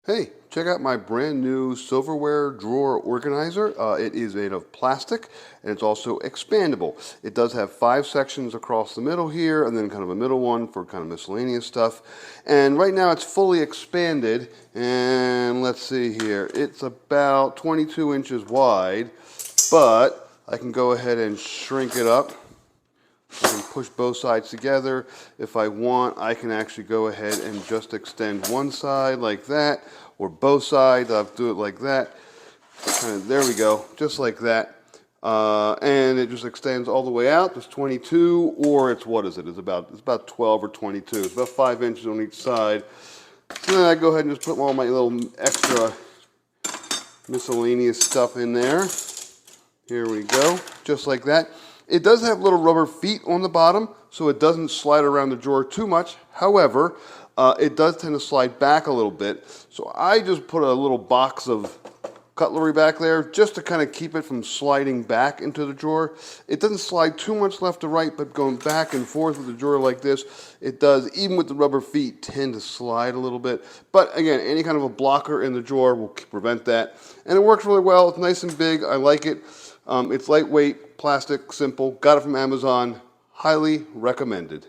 Hey, check out my brand new silverware drawer organizer. It is made of plastic and it's also expandable. It does have 5 sections across the middle here and then kind of a middle one for kind of miscellaneous stuff. And right now it's fully expanded, and let's see here. It's about 22 inches wide, but I can go ahead and shrink it up. I can push both sides together. If I want, I can actually go ahead and just extend one side like that, or both sides. I'll do it like that. There we go, just like that. And it just extends all the way out. It's 22, or it's, what is it? It's about 12 or 22. It's about 5 inches on each side. So then I go ahead and just put all my little extra miscellaneous stuff in there. Here we go, just like that. It does have little rubber feet on the bottom, so it doesn't slide around the drawer too much. However, it does tend to slide back a little bit. So I just put a little box of cutlery back there just to kind of keep it from sliding back into the drawer. It doesn't slide too much left to right, but going back and forth with the drawer like this, it does, even with the rubber feet, tend to slide a little bit. But again, any kind of a blocker in the drawer will prevent that. And it works really well. It's nice and big. I like it. It's lightweight, plastic, simple. Got it from Amazon. Highly recommended.